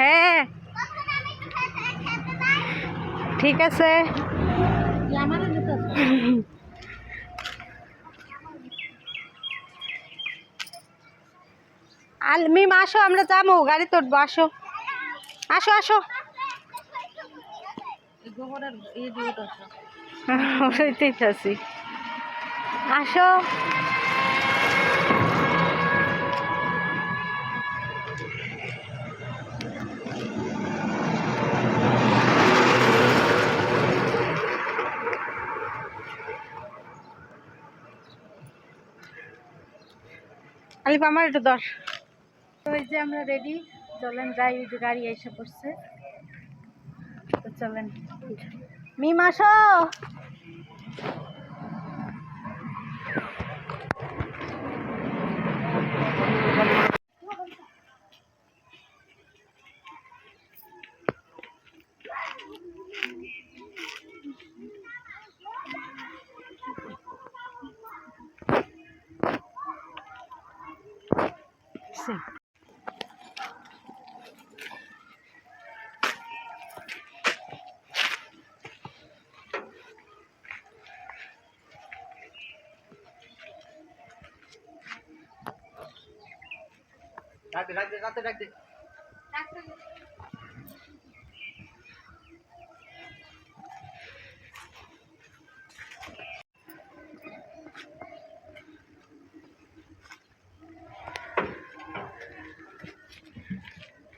হ্যাঁ ঠিক আছে। মিম আসো, আমরা যাবো, গাড়ি তুলবো, আসো আসো আসো। আছি আসো। আলিফ আমার একটু দর। তো এই যে আমরা রেডি, চলেন যাই, ওই যে গাড়ি এসে পড়ছে, তো চলেন। মিম আসো।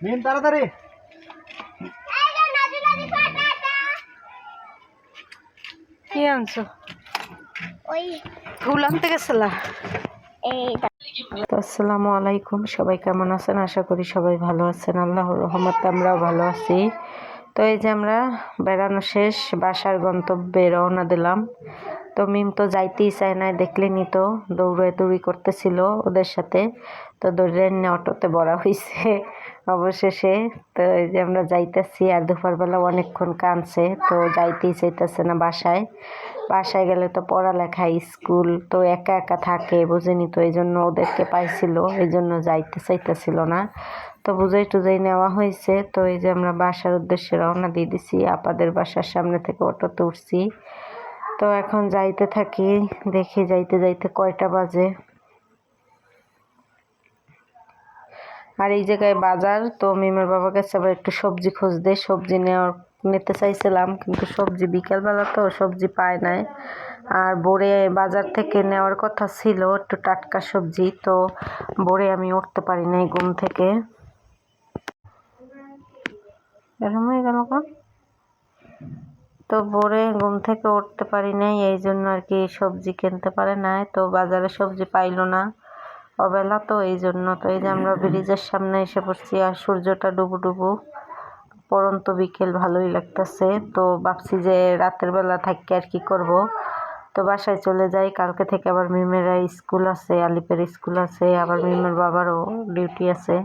মিম তাড়াতাড়ি। কি আনছো? ওই ফুল আনতে গেছিলা? আসসালামু আলাইকুম, সবাই কেমন আছেন? আশা করি সবাই ভালো আছেন, আল্লাহর রহমতে আমরাও ভালো আছি। তো এই যে আমরা বেড়ানো শেষ, বাসার গন্তব্যে রওনা দিলাম। তো মিম তো যাইতেই চায় না, দেখলেনি তো দৌড়াদৌড়ি করতেছিল ওদের সাথে, তো দৌড়ে নিয়ে অটোতে বড়া হয়েছে অবশেষে। তো এই যে আমরা যাইতেছি, আর দুপুরবেলা অনেকক্ষণ কাঁদছে, তো যাইতেই চাইতেছে না বাসায়। বাসায় গেলে তো পড়ালেখা, স্কুল, তো একা একা থাকে, বুঝেনি তো, এই জন্য ওদেরকে পাইছিল, এই জন্য যাইতে চাইতেছিল না। তো বুঝাই টুজাই নেওয়া হয়েছে। তো এই যে আমরা বাসার উদ্দেশ্যে রওনা দিয়ে দিছি, আপাদের বাসার সামনে থেকে অটোতে উঠছি। তো এখন যাইতে থাকি, দেখি যাইতে যাইতে কয়টা বাজে। আর এই জায়গায় বাজার, তো মিমের বাবা কাছে আবার একটু সবজি খুঁজতে, সবজি নিতে চাইছিলাম, কিন্তু সবজি বিকালবেলা তো সবজি পায় নাই। আর ভোরে বাজার থেকে নেওয়ার কথা ছিল একটু টাটকা সবজি, তো ভোরে আমি উঠতে পারি নাই ঘুম থেকে। এরকম হয়ে গেল না, তো ভোরে ঘুম থেকে উঠতে পারি নাই, এই জন্য আর কি সবজি কিনতে পারে নাই। তো বাজারে সবজি পাইলো না, অবেলা তো, এই জন্য। তো এই যে আমরা ব্রিজের সামনে এসে পড়ছি, আর সূর্যটা ডুবু ডুবু, পরন্ত বিকেল, ভালোই লাগতেছে। তো ভাবছি যে রাতের বেলা থাকি আর কি করব, তো বাসায় চলে যাই। কালকে থেকে আবার মিমের স্কুল আছে, আলিপের স্কুল আছে, আবার মিমের বাবারও ডিউটি আছে।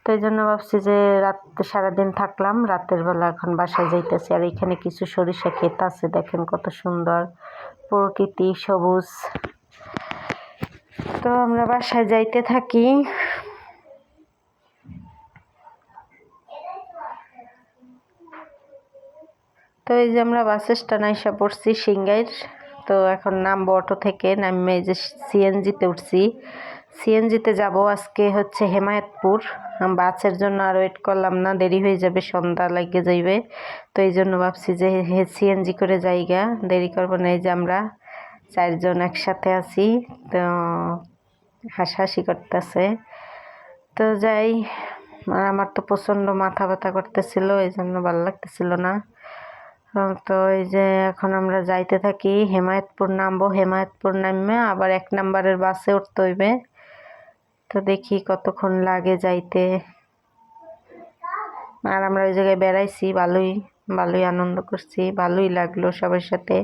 তো এই জন্য ভাবছি যে রাতে সারাদিন থাকলাম, রাতের বেলা এখন বাসায় যাইতেছি। আর এখানে কিছু সরিষা ক্ষেত আছে, দেখেন কত সুন্দর প্রকৃতি, সবুজ। তো আমরা বাসায় যাইতে থাকি। তো এই যে আমরা বাস স্ট্যান্ড এসে পড়ছি সিংগাইর। তো এখন নামবো অটো থেকে, নামে এই যে সিএনজিতে উঠছি। সিএনজিতে যাব আজকে হচ্ছে হেমায়েতপুর। বাসের জন্য আর ওয়েট করলাম না, দেরি হয়ে যাবে, সন্ধ্যা লাগে যাইবে। তো এই জন্য ভাবছি যে সিএনজি করে যাইগা, দেরি করবো না। এই যে আমরা 4 জন একসাথে আছি, তো হাসাহাসি করতেছে। তো যাই, আর আমার তো প্রচণ্ড মাথা ব্যথা করতেছিল, এই জন্য ভালো লাগতেছিল না। তো এই যে এখন আমরা যাইতে থাকি, হেমায়েতপুর নামবো, হেমায়েতপুর নামে আবার 1 নম্বরের বাসে উঠতে হইবে। তো দেখি কতক্ষণ লাগে যাইতে। আর আমরা ওই জায়গায় বেড়াইছি, ভালোই ভালোই আনন্দ করছি, ভালোই লাগলো সবার সাথে।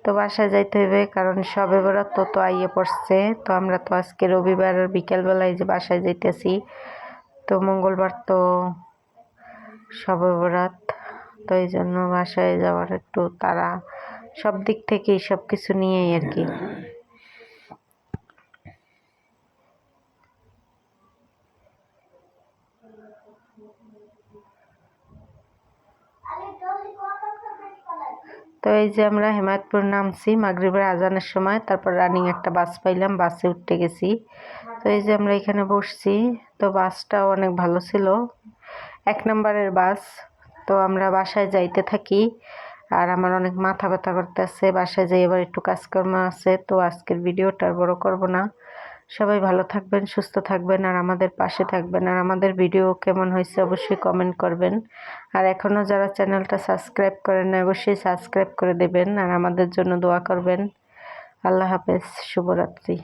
তো বাসায় যাইতে হইবে, কারণ সবে বরাত তো আইয়ে পড়ছে। তো আমরা তো আজকে রবিবার বিকেলবেলায় যে বাসায় যাইতেছি, তো মঙ্গলবার তো সবে বরাত, তো এই জন্য বাসায় যাওয়ার একটু তাড়া, সব দিক থেকেই, সব কিছু নিয়েই আর কি। তো এই যে আমরা হেমায়তপুর নামছি মাগরিবের আজানের সময়, তারপর রানিং একটা বাস পাইলাম, বাসে উঠতে গেছি। তো এই যে আমরা এখানে বসছি। তো বাসটাও অনেক ভালো ছিল, 1 নম্বরের বাস। তো আমরা বাসায় যাইতে থাকি, আর আমার অনেক মাথা ব্যথা করতেছে, বাসায় যাই এবার একটু কাজকর্ম আছে। তো আজকের ভিডিওটা আর বড় করব না। সবাই ভালো থাকবেন, সুস্থ থাকবেন, আর আমাদের পাশে থাকবেন। আর আমাদের ভিডিও কেমন হয়েছে অবশ্যই কমেন্ট করবেন। আর এখনও যারা চ্যানেলটা সাবস্ক্রাইব করেন না অবশ্যই সাবস্ক্রাইব করে দেবেন, আর আমাদের জন্য দোয়া করবেন। আল্লাহ হাফেজ, শুভরাত্রি।